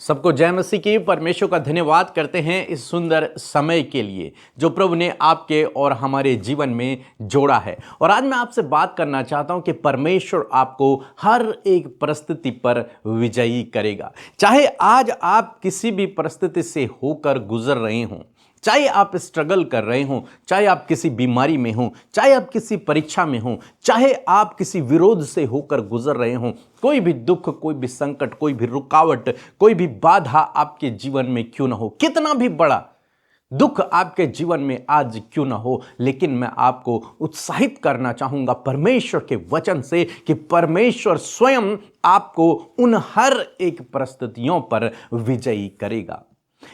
सबको जय मसीह की। परमेश्वर का धन्यवाद करते हैं इस सुंदर समय के लिए जो प्रभु ने आपके और हमारे जीवन में जोड़ा है। और आज मैं आपसे बात करना चाहता हूं कि परमेश्वर आपको हर एक परिस्थिति पर विजयी करेगा। चाहे आज आप किसी भी परिस्थिति से होकर गुजर रहे हों, चाहे आप स्ट्रगल कर रहे हों, चाहे आप किसी बीमारी में हों, चाहे आप किसी परीक्षा में हों, चाहे आप किसी विरोध से होकर गुजर रहे हों, कोई भी दुख, कोई भी संकट, कोई भी रुकावट, कोई भी बाधा आपके जीवन में क्यों ना हो, कितना भी बड़ा दुख आपके जीवन में आज क्यों ना हो, लेकिन मैं आपको उत्साहित करना चाहूंगा परमेश्वर के वचन से कि परमेश्वर स्वयं आपको उन हर एक परिस्थितियों पर विजयी करेगा।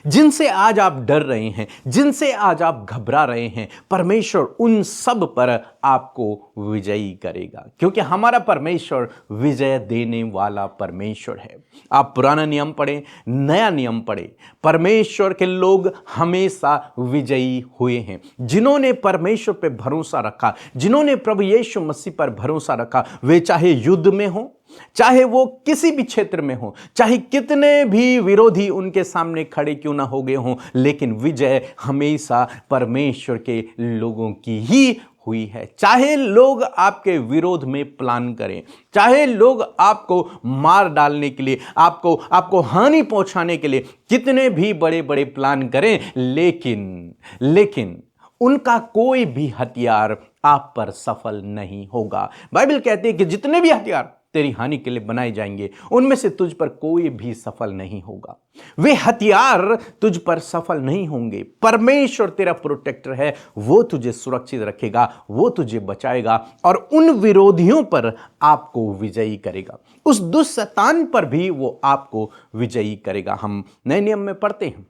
जिनसे आज आप डर रहे हैं, जिनसे आज आप घबरा रहे हैं, परमेश्वर उन सब पर आपको विजयी करेगा, क्योंकि हमारा परमेश्वर विजय देने वाला परमेश्वर है। आप पुराना नियम पढ़ें, नया नियम पढ़ें, परमेश्वर के लोग हमेशा विजयी हुए हैं। जिन्होंने परमेश्वर पर भरोसा रखा, जिन्होंने प्रभु यीशु मसीह पर भरोसा रखा, वे चाहे युद्ध में हो, चाहे वो किसी भी क्षेत्र में हो, चाहे कितने भी विरोधी उनके सामने खड़े क्यों ना हो गए हों, लेकिन विजय हमेशा परमेश्वर के लोगों की ही हुई है। चाहे लोग आपके विरोध में प्लान करें, चाहे लोग आपको मार डालने के लिए, आपको हानि पहुंचाने के लिए कितने भी बड़े बड़े प्लान करें, लेकिन उनका कोई भी हथियार आप पर सफल नहीं होगा। बाइबल कहती है कि जितने भी हथियार तेरी हानि के लिए बनाए जाएंगे, उनमें से तुझ पर कोई भी सफल नहीं होगा। वे हथियार तुझ पर सफल नहीं होंगे। परमेश्वर तेरा प्रोटेक्टर है, वो तुझे सुरक्षित रखेगा, वो तुझे बचाएगा और उन विरोधियों पर आपको विजयी करेगा। उस दुष्ट शैतान पर भी वो आपको विजयी करेगा। हम नए नियम में पढ़ते हैं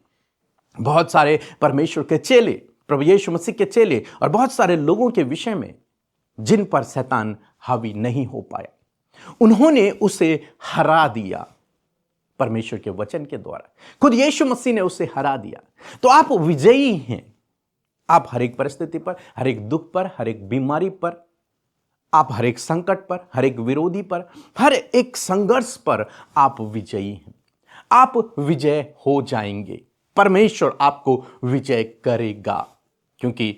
बहुत सारे परमेश्वर के चेले, प्रभु यीशु मसीह के चेले और बहुत सारे लोगों के विषय में जिन पर शैतान हावी नहीं हो पाया, उन्होंने उसे हरा दिया परमेश्वर के वचन के द्वारा। खुद यीशु मसीह ने उसे हरा दिया। तो आप विजयी हैं। आप हर एक परिस्थिति पर, हर एक दुख पर, हर एक बीमारी पर, आप हर एक संकट पर, हर एक विरोधी पर, हर एक संघर्ष पर आप विजयी हैं। आप विजय हो जाएंगे। परमेश्वर आपको विजय करेगा, क्योंकि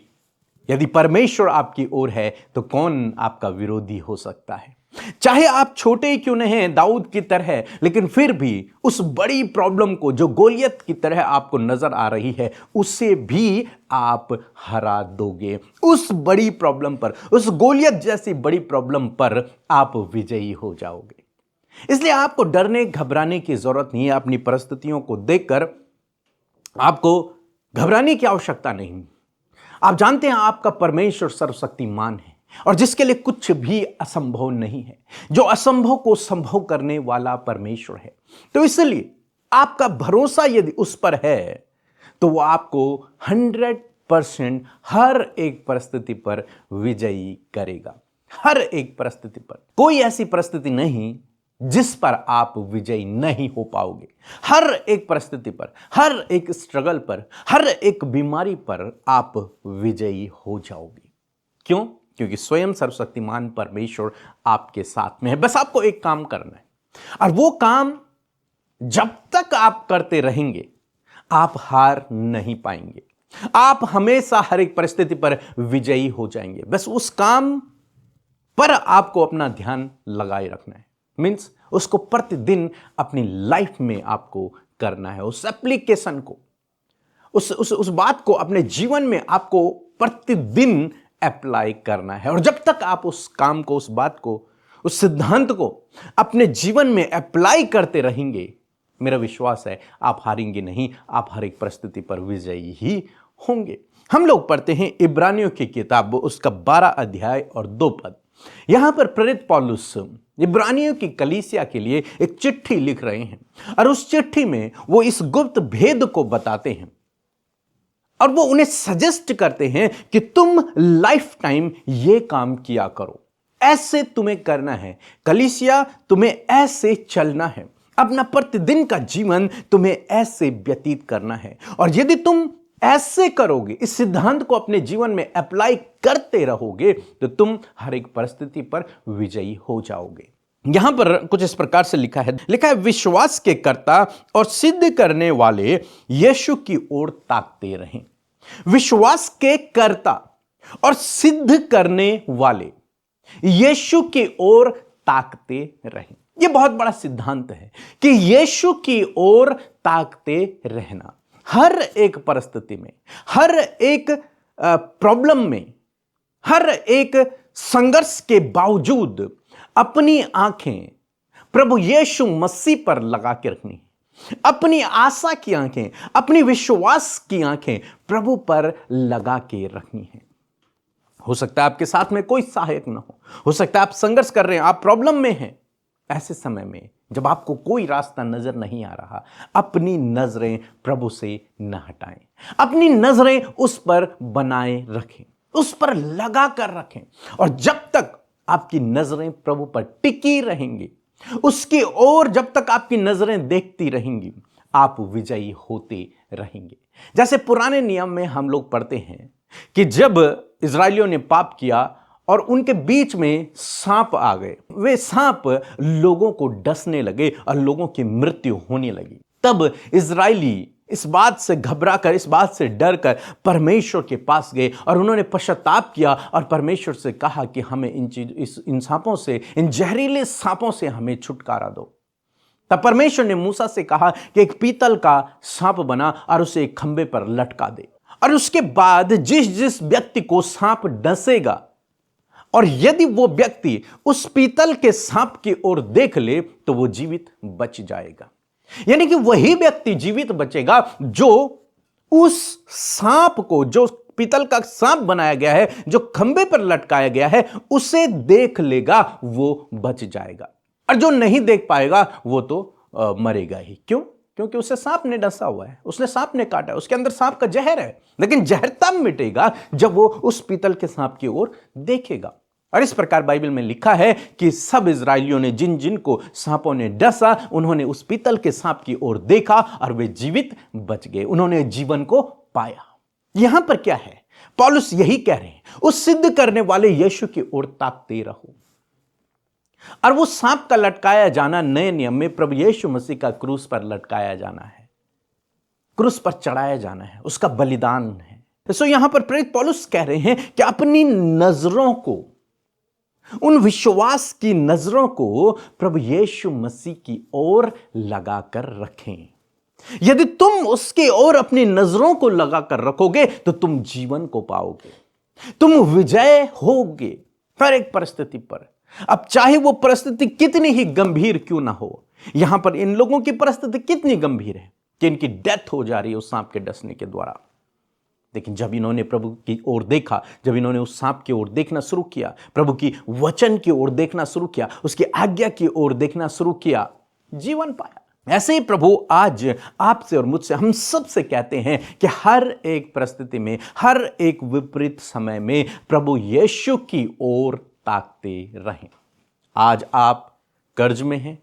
यदि परमेश्वर आपकी ओर है तो कौन आपका विरोधी हो सकता है। चाहे आप छोटे ही क्यों नहीं हैं, दाऊद की तरह, लेकिन फिर भी उस बड़ी प्रॉब्लम को जो गोलियत की तरह आपको नजर आ रही है, उसे भी आप हरा दोगे। उस बड़ी प्रॉब्लम पर, उस गोलियत जैसी बड़ी प्रॉब्लम पर आप विजयी हो जाओगे। इसलिए आपको डरने घबराने की जरूरत नहीं है। अपनी परिस्थितियों को देखकर आपको घबराने की आवश्यकता नहीं। आप जानते हैं आपका परमेश्वर सर्वशक्तिमान है और जिसके लिए कुछ भी असंभव नहीं है, जो असंभव को संभव करने वाला परमेश्वर है। तो इसलिए आपका भरोसा यदि उस पर है तो वो आपको 100% हर एक परिस्थिति पर विजयी करेगा। हर एक परिस्थिति पर, कोई ऐसी परिस्थिति नहीं जिस पर आप विजयी नहीं हो पाओगे। हर एक परिस्थिति पर, हर एक स्ट्रगल पर, हर एक बीमारी पर आप विजयी हो जाओगे। क्यों? क्योंकि स्वयं सर्वशक्तिमान परमेश्वर आपके साथ में है। बस आपको एक काम करना है, और वो काम जब तक आप करते रहेंगे आप हार नहीं पाएंगे। आप हमेशा हर एक परिस्थिति पर विजयी हो जाएंगे। बस उस काम पर आपको अपना ध्यान लगाए रखना है। मीन्स उसको प्रतिदिन अपनी लाइफ में आपको करना है। उस एप्लीकेशन को, उस बात को अपने जीवन में आपको प्रतिदिन अप्लाई करना है। और जब तक आप उस काम को, उस बात को, उस सिद्धांत को अपने जीवन में अप्लाई करते रहेंगे, मेरा विश्वास है आप हारेंगे नहीं। आप हर एक परिस्थिति पर विजयी ही होंगे। हम लोग पढ़ते हैं इब्रानियों की किताब, उसका 12 अध्याय और 2 पद। यहां पर प्रेरित पौलुस इब्रानियों की कलीसिया के लिए एक चिट्ठी लिख रहे हैं और उस चिट्ठी में वो इस गुप्त भेद को बताते हैं और वो उन्हें सजेस्ट करते हैं कि तुम लाइफ टाइम ये काम किया करो, ऐसे तुम्हें करना है। कलीसिया, तुम्हें ऐसे चलना है। अपना प्रतिदिन का जीवन तुम्हें ऐसे व्यतीत करना है। और यदि तुम ऐसे करोगे, इस सिद्धांत को अपने जीवन में अप्लाई करते रहोगे, तो तुम हर एक परिस्थिति पर विजयी हो जाओगे। यहां पर कुछ इस प्रकार से लिखा है विश्वास के कर्ता और सिद्ध करने वाले यीशु की ओर ताकते रहें। विश्वास के कर्ता और सिद्ध करने वाले यीशु की ओर ताकते रहें। यह बहुत बड़ा सिद्धांत है कि यीशु की ओर ताकते रहना हर एक परिस्थिति में, हर एक प्रॉब्लम में, हर एक संघर्ष के बावजूद अपनी आंखें प्रभु यीशु मसीह पर लगा के रखनी है। अपनी आशा की आंखें, अपनी विश्वास की आंखें प्रभु पर लगा के रखनी है। हो सकता है आपके साथ में कोई सहायक ना हो सकता है आप संघर्ष कर रहे हैं, आप प्रॉब्लम में हैं। ऐसे समय में जब आपको कोई रास्ता नजर नहीं आ रहा, अपनी नजरें प्रभु से न हटाएं, अपनी नजरें उस पर बनाए रखें, उस पर लगा कर रखें। और जब तक आपकी नजरें प्रभु पर टिकी रहेंगी, उसकी ओर जब तक आपकी नजरें देखती रहेंगी, आप विजयी होते रहेंगे। जैसे पुराने नियम में हम लोग पढ़ते हैं कि जब इजरायलियों ने पाप किया और उनके बीच में सांप आ गए, वे सांप लोगों को डसने लगे और लोगों की मृत्यु होने लगी। तब इजरायली इस बात से घबराकर, इस बात से डरकर परमेश्वर के पास गए और उन्होंने पश्चाताप किया और परमेश्वर से कहा कि हमें इन सांपों से, इन जहरीले सांपों से हमें छुटकारा दो। तब परमेश्वर ने मूसा से कहा कि एक पीतल का सांप बना और उसे एक खंबे पर लटका दे, और उसके बाद जिस जिस व्यक्ति को सांप डसेगा और यदि वो व्यक्ति उस पीतल के सांप की ओर देख ले तो वो जीवित बच जाएगा। यानी कि वही व्यक्ति जीवित बचेगा जो उस सांप को, जो पीतल का सांप बनाया गया है, जो खंबे पर लटकाया गया है, उसे देख लेगा, वो बच जाएगा। और जो नहीं देख पाएगा वो तो मरेगा ही। क्यों? क्योंकि उसे सांप ने डसा हुआ है, उसने सांप ने काटा है, उसके अंदर सांप का जहर है। लेकिन जहर तब मिटेगा जब वो उस पीतल के सांप की ओर देखेगा। और इस प्रकार बाइबल में लिखा है कि सब इजरायलियों ने, जिन जिन को सांपों ने डसा, उन्होंने उस पीतल के सांप की ओर देखा और वे जीवित बच गए, उन्होंने जीवन को पाया। यहां पर क्या है? पौलुस यही कह रहे हैं, उस सिद्ध करने वाले यीशु की ओर ताकते रहो। और वो सांप का लटकाया जाना नए नियम में प्रभु यीशु मसीह का क्रूस पर लटकाया जाना है, क्रूस पर चढ़ाया जाना है, उसका बलिदान है। तो यहां पर प्रेरित पौलुस कह रहे हैं कि अपनी नजरों को, उन विश्वास की नजरों को प्रभु यीशु मसीह की ओर लगाकर रखें। यदि तुम उसकी ओर अपनी नजरों को लगाकर रखोगे तो तुम जीवन को पाओगे, तुम विजय होगे हर एक परिस्थिति पर। अब चाहे वो परिस्थिति कितनी ही गंभीर क्यों ना हो। यहां पर इन लोगों की परिस्थिति कितनी गंभीर है कि इनकी डेथ हो जा रही है उस सांप के डसने के द्वारा। लेकिन जब इन्होंने प्रभु की ओर देखा, जब इन्होंने उस सांप की ओर देखना शुरू किया, प्रभु की वचन की ओर देखना शुरू किया, उसकी आज्ञा की ओर देखना शुरू किया, जीवन पाया। ऐसे ही प्रभु आज आपसे और मुझसे, हम सबसे कहते हैं कि हर एक परिस्थिति में, हर एक विपरीत समय में प्रभु यीशु की ओर ताकते रहें। आज आप कर्ज में हैं,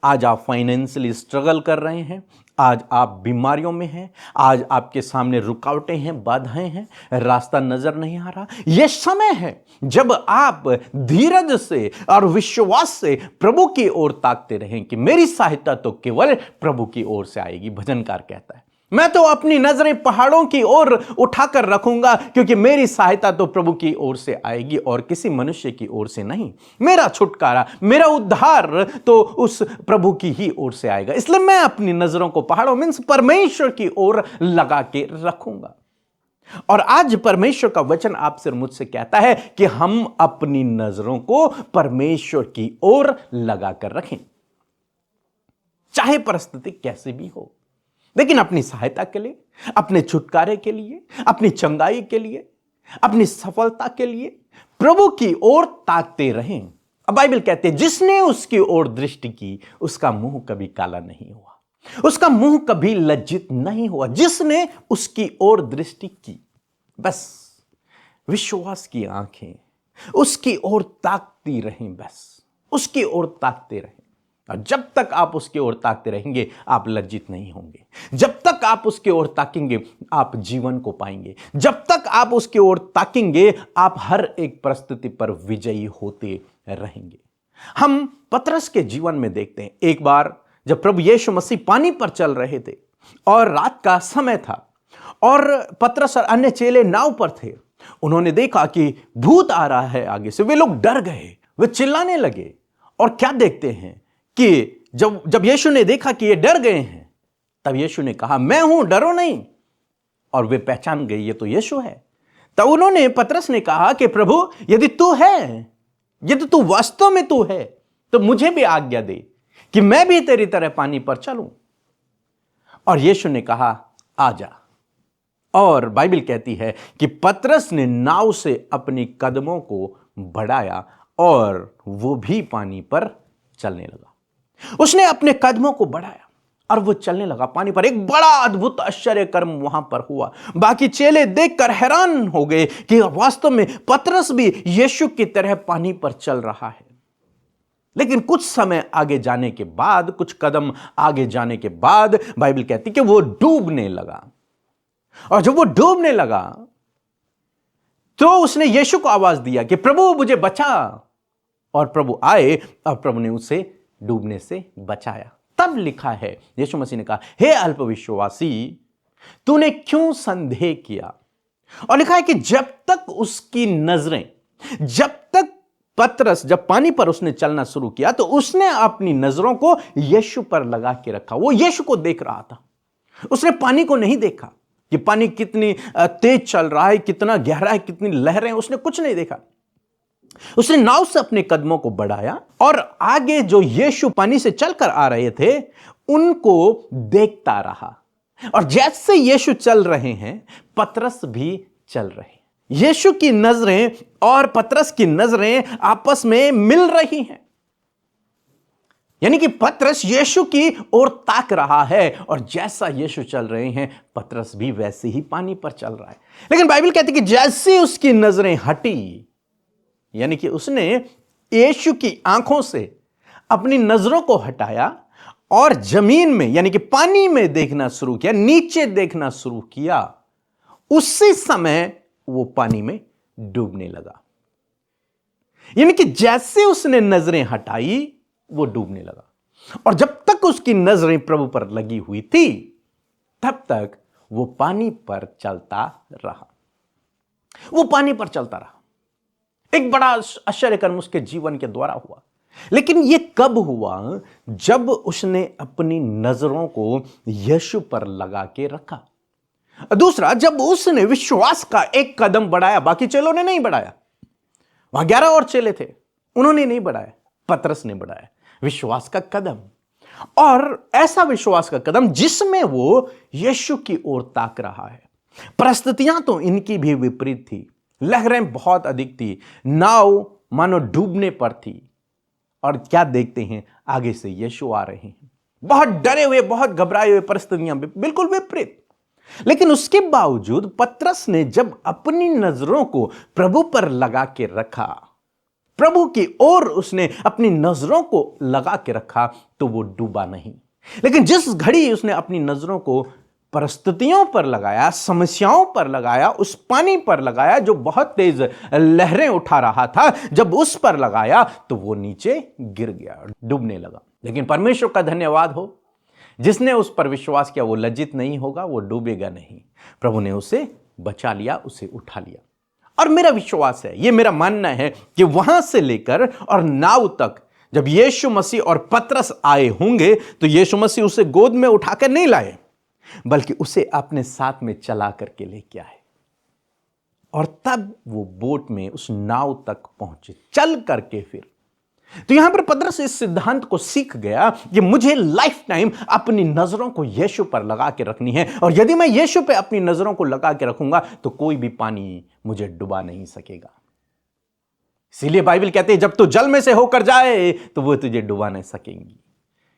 आज आप फाइनेंशियली स्ट्रगल कर रहे हैं, आज आप बीमारियों में हैं, आज आपके सामने रुकावटें हैं, बाधाएं हैं, रास्ता नजर नहीं आ रहा। यह समय है जब आप धीरज से और विश्वास से प्रभु की ओर ताकते रहें कि मेरी सहायता तो केवल प्रभु की ओर से आएगी। भजनकार कहता है, मैं तो अपनी नजरें पहाड़ों की ओर उठाकर रखूंगा क्योंकि मेरी सहायता तो प्रभु की ओर से आएगी और किसी मनुष्य की ओर से नहीं। मेरा छुटकारा, मेरा उद्धार तो उस प्रभु की ही ओर से आएगा। इसलिए मैं अपनी नजरों को पहाड़ों मींस परमेश्वर की ओर लगा के रखूंगा। और आज परमेश्वर का वचन आपसे और मुझसे कहता है कि हम अपनी नजरों को परमेश्वर की ओर लगाकर रखें, चाहे परिस्थिति कैसे भी हो। लेकिन अपनी सहायता के लिए, अपने छुटकारे के लिए, अपनी चंगाई के लिए, अपनी सफलता के लिए प्रभु की ओर ताकते रहें। अब बाइबल कहते हैं, जिसने उसकी ओर दृष्टि की उसका मुंह कभी काला नहीं हुआ, उसका मुंह कभी लज्जित नहीं हुआ। जिसने उसकी ओर दृष्टि की, बस विश्वास की आंखें उसकी ओर ताकती रहें, बस उसकी ओर ताकते रहें। और जब तक आप उसकी ओर ताकते रहेंगे आप लज्जित नहीं होंगे। जब तक आप उसकी ओर ताकेंगे आप जीवन को पाएंगे। जब तक आप उसकी ओर ताकेंगे आप हर एक परिस्थिति पर विजयी होते रहेंगे। हम पतरस के जीवन में देखते हैं, एक बार जब प्रभु यीशु मसीह पानी पर चल रहे थे और रात का समय था और पतरस और अन्य चेले नाव पर थे, उन्होंने देखा कि भूत आ रहा है आगे से। वे लोग डर गए, वे चिल्लाने लगे। और क्या देखते हैं कि जब यीशु ने देखा कि ये डर गए हैं, तब यीशु ने कहा, मैं हूं, डरो नहीं। और वे पहचान गए, ये तो यीशु है। तब उन्होंने, पतरस ने कहा कि प्रभु, यदि तू है, यदि तू वास्तव में तू है, तो मुझे भी आज्ञा दे कि मैं भी तेरी तरह पानी पर चलूं। और यीशु ने कहा, आजा। और बाइबल कहती है कि पतरस ने नाव से अपनी कदमों को बढ़ाया और वो भी पानी पर चलने लगा। उसने अपने कदमों को बढ़ाया और वो चलने लगा पानी पर। एक बड़ा अद्भुत आश्चर्य कर्म वहां पर हुआ। बाकी चेले देखकर हैरान हो गए कि वास्तव में पतरस भी यीशु की तरह पानी पर चल रहा है। लेकिन कुछ समय आगे जाने के बाद, कुछ कदम आगे जाने के बाद, बाइबल कहती कि वो डूबने लगा। और जब वो डूबने लगा तो उसने यीशु को आवाज दिया कि प्रभु, मुझे बचा। और प्रभु आए और प्रभु ने उसे डूबने से बचाया। तब लिखा है, यीशु मसीह ने कहा, हे अल्पविश्वासी, तूने क्यों संदेह किया। और लिखा है कि जब तक उसकी नजरें, जब तक पतरस, जब पानी पर उसने चलना शुरू किया, तो उसने अपनी नजरों को यीशु पर लगा के रखा। वो यीशु को देख रहा था, उसने पानी को नहीं देखा कि पानी कितनी तेज चल रहा है, कितना गहरा है, कितनी लहरें, उसने कुछ नहीं देखा। उसने नाव से अपने कदमों को बढ़ाया और आगे जो यीशु पानी से चलकर आ रहे थे उनको देखता रहा। और जैसे यीशु चल रहे हैं, पतरस भी चल रहे हैं। यीशु की नजरें और पतरस की नजरें आपस में मिल रही हैं। यानी कि पतरस यीशु की ओर ताक रहा है और जैसा यीशु चल रहे हैं, पतरस भी वैसे ही पानी पर चल रहा है। लेकिन बाइबल कहती है कि जैसे उसकी नजरें हटी, यानी कि उसने यीशु की आंखों से अपनी नजरों को हटाया और जमीन में, यानी कि पानी में देखना शुरू किया, नीचे देखना शुरू किया, उसी समय वो पानी में डूबने लगा। यानी कि जैसे उसने नजरें हटाई, वो डूबने लगा। और जब तक उसकी नजरें प्रभु पर लगी हुई थी, तब तक वो पानी पर चलता रहा। वो पानी पर चलता रहा। एक बड़ा आश्चर्य कर्म उसके जीवन के द्वारा हुआ। लेकिन यह कब हुआ? जब उसने अपनी नजरों को यीशु पर लगा के रखा। दूसरा, जब उसने विश्वास का एक कदम बढ़ाया। बाकी चेलों ने नहीं बढ़ाया, वहां 11 और चेले थे, उन्होंने नहीं बढ़ाया, पतरस ने बढ़ाया विश्वास का कदम। और ऐसा विश्वास का कदम जिसमें वो यीशु की ओर ताक रहा है। परिस्थितियां तो इनकी भी विपरीत थी, लहरें बहुत अधिक थी, नाव मानो डूबने पर थी। और क्या देखते हैं, आगे से यीशु आ रहे हैं, बहुत डरे हुए, बहुत घबराए हुए, परिस्थितियां बिल्कुल विपरीत। लेकिन उसके बावजूद पतरस ने जब अपनी नजरों को प्रभु पर लगा के रखा, प्रभु की ओर उसने अपनी नजरों को लगा के रखा, तो वो डूबा नहीं। लेकिन जिस घड़ी उसने अपनी नजरों को परिस्थितियों पर लगाया, समस्याओं पर लगाया, उस पानी पर लगाया जो बहुत तेज लहरें उठा रहा था, जब उस पर लगाया तो वो नीचे गिर गया, डूबने लगा। लेकिन परमेश्वर का धन्यवाद हो, जिसने उस पर विश्वास किया वो लज्जित नहीं होगा, वो डूबेगा नहीं। प्रभु ने उसे बचा लिया, उसे उठा लिया। और मेरा विश्वास है, ये मेरा मानना है कि वहां से लेकर और नाव तक जब यीशु मसीह और पतरस आए होंगे, तो यीशु मसीह उसे गोद में उठाकर नहीं लाए, बल्कि उसे अपने साथ में चला करके लेके आए। और तब वो बोट में उस नाव तक पहुंचे, चल करके फिर। तो यहां पर पतरस इस सिद्धांत को सीख गया कि मुझे लाइफ टाइम अपनी नजरों को यीशु पर लगा के रखनी है, और यदि मैं यीशु पे अपनी नजरों को लगा के रखूंगा तो कोई भी पानी मुझे डुबा नहीं सकेगा। इसीलिए बाइबल कहते हैं जब तू जल में से होकर जाए तो वो तुझे डुबा नहीं सकेंगी,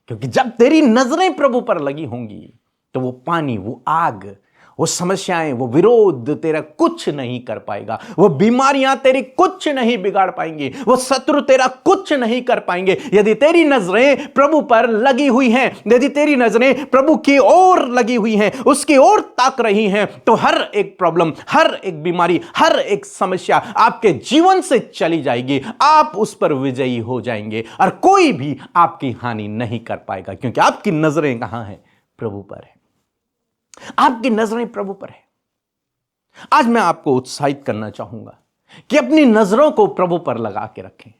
क्योंकि जब तेरी नजरें प्रभु पर लगी होंगी तो वो पानी, वो आग, वो समस्याएं, वो विरोध तेरा कुछ नहीं कर पाएगा, वो बीमारियां तेरी कुछ नहीं बिगाड़ पाएंगी, वो शत्रु तेरा कुछ नहीं कर पाएंगे। यदि तेरी नजरें प्रभु पर लगी हुई हैं, यदि तेरी नजरें प्रभु की ओर लगी हुई हैं, उसकी ओर ताक रही हैं, तो हर एक प्रॉब्लम, हर एक बीमारी, हर एक समस्या आपके जीवन से चली जाएगी। आप उस पर विजयी हो जाएंगे और कोई भी आपकी हानि नहीं कर पाएगा, क्योंकि आपकी नजरें कहां हैं? प्रभु पर है। आपकी नजरें प्रभु पर है। आज मैं आपको उत्साहित करना चाहूंगा कि अपनी नजरों को प्रभु पर लगा के रखें।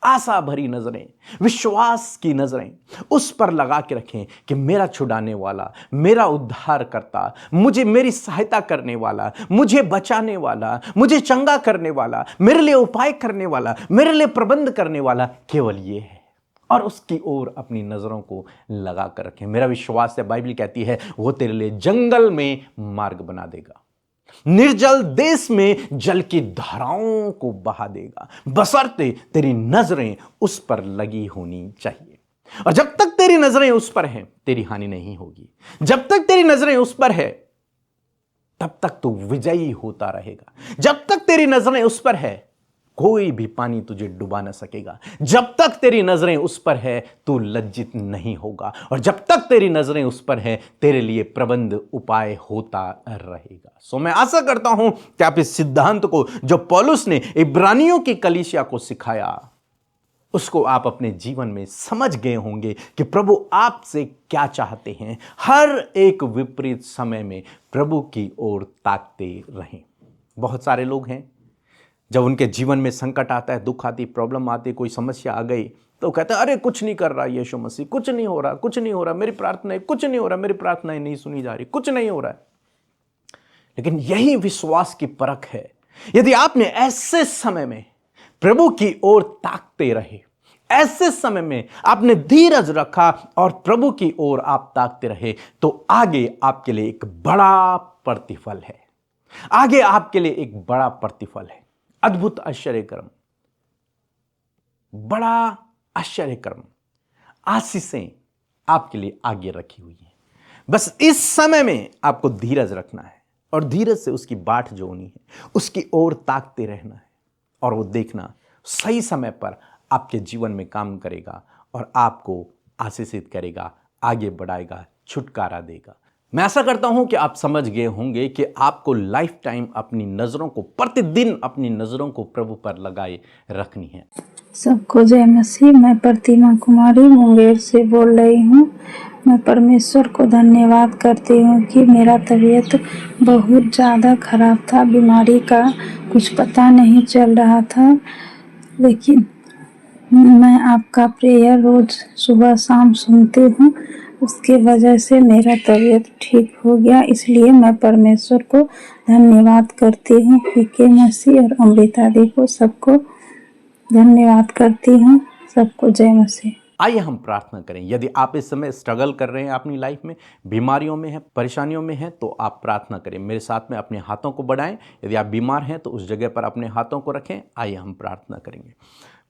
आशा भरी नजरें, विश्वास की नजरें उस पर लगा के रखें कि मेरा छुड़ाने वाला, मेरा उद्धार करता, मुझे मेरी सहायता करने वाला, मुझे बचाने वाला, मुझे चंगा करने वाला, मेरे लिए उपाय करने वाला, मेरे लिए प्रबंध करने वाला केवल ये है। और उसकी ओर अपनी नजरों को लगा कर रखें। मेरा विश्वास है, बाइबल कहती है, वो तेरे लिए जंगल में मार्ग बना देगा, निर्जल देश में जल की धाराओं को बहा देगा, बशर्ते तेरी नजरें उस पर लगी होनी चाहिए। और जब तक तेरी नजरें उस पर हैं, तेरी हानि नहीं होगी। जब तक तेरी नजरें उस पर है, तब तक तू विजयी होता रहेगा। जब तक तेरी नजरें उस पर है, कोई भी पानी तुझे डुबा न सकेगा। जब तक तेरी नजरें उस पर है, तू लज्जित नहीं होगा। और जब तक तेरी नजरें उस पर है, तेरे लिए प्रबंध उपाय होता रहेगा। सो मैं आशा करता हूं कि आप इस सिद्धांत को, जो पौलुस ने इब्रानियों की कलीसिया को सिखाया, उसको आप अपने जीवन में समझ गए होंगे कि प्रभु आपसे क्या चाहते हैं। हर एक विपरीत समय में प्रभु की ओर ताकते रहें। बहुत सारे लोग हैं, जब उनके जीवन में संकट आता है, दुख आती, प्रॉब्लम आती, कोई समस्या आ गई, तो कहते हैं, अरे कुछ नहीं कर रहा यीशु मसीह, कुछ नहीं हो रहा, कुछ नहीं हो रहा, मेरी प्रार्थनाएं कुछ नहीं हो रहा, मेरी प्रार्थनाएं नहीं सुनी जा रही, कुछ नहीं हो रहा है। लेकिन यही विश्वास की परख है। यदि आपने ऐसे समय में प्रभु की ओर ताकते रहे, ऐसे समय में आपने धीरज रखा और प्रभु की ओर आप ताकते रहे, तो आगे आपके लिए एक बड़ा प्रतिफल है। आगे आपके लिए एक बड़ा प्रतिफल है। अद्भुत आश्चर्यकर्म, बड़ा आश्चर्यकर्म, आशीषें आपके लिए आगे रखी हुई हैं। बस इस समय में आपको धीरज रखना है और धीरज से उसकी बाट जोड़नी है, उसकी ओर ताकते रहना है, और वो देखना सही समय पर आपके जीवन में काम करेगा और आपको आशीषित करेगा, आगे बढ़ाएगा, छुटकारा देगा। मैं आशा करता हूं कि आप समझ गए होंगे कि आपको लाइफ टाइम अपनी नजरों को, प्रतिदिन अपनी नजरों को प्रभु पर लगाए रखनी है। सबको जय मसीह। मैं प्रतिमा कुमारी मुंगेर से बोल रही हूँ। मैं परमेश्वर को धन्यवाद करती हूँ कि मेरा तबीयत बहुत ज़्यादा खराब था, बीमारी का कुछ पता नहीं चल रहा था, लेकिन मैं आपका प्रेयर रोज़ सुबह शाम सुनती हूँ, उसके वजह से मेरा तबीयत ठीक हो गया। इसलिए मैं परमेश्वर को धन्यवाद करती हूँ, पीके मसीह और अमृता दी को, सबको धन्यवाद करती हूँ। सबको जय मसीह। आइए हम प्रार्थना करें। यदि आप इस समय स्ट्रगल कर रहे हैं, अपनी लाइफ में बीमारियों में हैं, परेशानियों में हैं, तो आप प्रार्थना करें। मेरे साथ में अपने हाथों को बढ़ाएं। यदि आप बीमार हैं तो उस जगह पर अपने हाथों को रखें। आइए हम प्रार्थना करेंगे।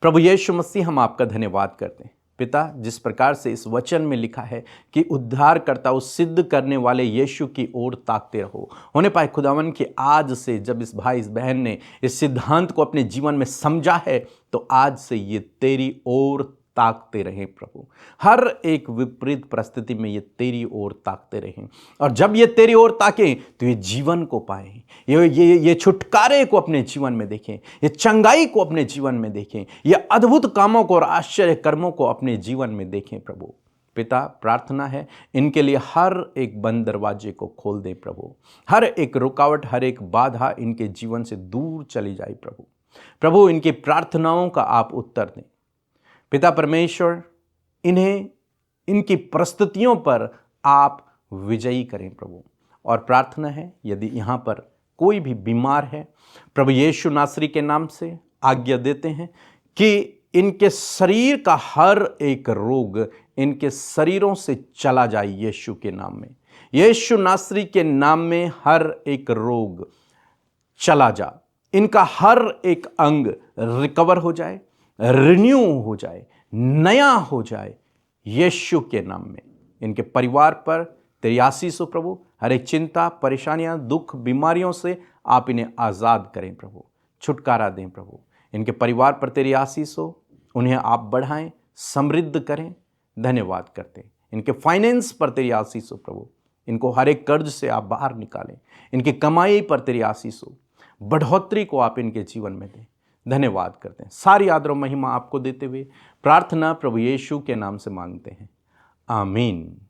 प्रभु यीशु मसीह, हम आपका धन्यवाद करते हैं पिता, जिस प्रकार से इस वचन में लिखा है कि उद्धारकर्ता, उस सिद्ध करने वाले यीशु की ओर ताकते रहो। होने पाए खुदावन कि आज से जब इस भाई इस बहन ने इस सिद्धांत को अपने जीवन में समझा है, तो आज से ये तेरी ओर ताकते रहें प्रभु। हर एक विपरीत परिस्थिति में ये तेरी ओर ताकते रहें, और जब ये तेरी ओर ताकें तो ये जीवन को पाएं, ये छुटकारे को अपने जीवन में देखें, ये चंगाई को अपने जीवन में देखें, ये अद्भुत कामों को और आश्चर्य कर्मों को अपने जीवन में देखें प्रभु। पिता, प्रार्थना है इनके लिए हर एक बंद दरवाजे को खोल दें प्रभु। हर एक रुकावट, हर एक बाधा इनके जीवन से दूर चली जाए प्रभु। प्रभु, इनकी प्रार्थनाओं का आप उत्तर दें पिता परमेश्वर। इन्हें इनकी परिस्थितियों पर आप विजयी करें प्रभु। और प्रार्थना है यदि यहाँ पर कोई भी बीमार है, प्रभु यीशु नासरी के नाम से आज्ञा देते हैं कि इनके शरीर का हर एक रोग इनके शरीरों से चला जाए यीशु के नाम में। यीशु नासरी के नाम में हर एक रोग चला जा, इनका हर एक अंग रिकवर हो जाए, रिन्यू हो जाए, नया हो जाए यीशु के नाम में। इनके परिवार पर तेरी आशीष हो प्रभु। हर एक चिंता, परेशानियां, दुख, बीमारियों से आप इन्हें आज़ाद करें प्रभु, छुटकारा दें प्रभु। इनके परिवार पर तेरी आशीष हो, उन्हें आप बढ़ाएं, समृद्ध करें। धन्यवाद करते हैं। इनके फाइनेंस पर तेरी आशीष हो प्रभु, इनको हर एक कर्ज से आप बाहर निकालें। इनकी कमाई पर तेरी आशीष हो, बढ़ोतरी को आप इनके जीवन में दें। धन्यवाद करते हैं। सारी आदर और महिमा आपको देते हुए प्रार्थना प्रभु यीशु के नाम से मांगते हैं, आमीन।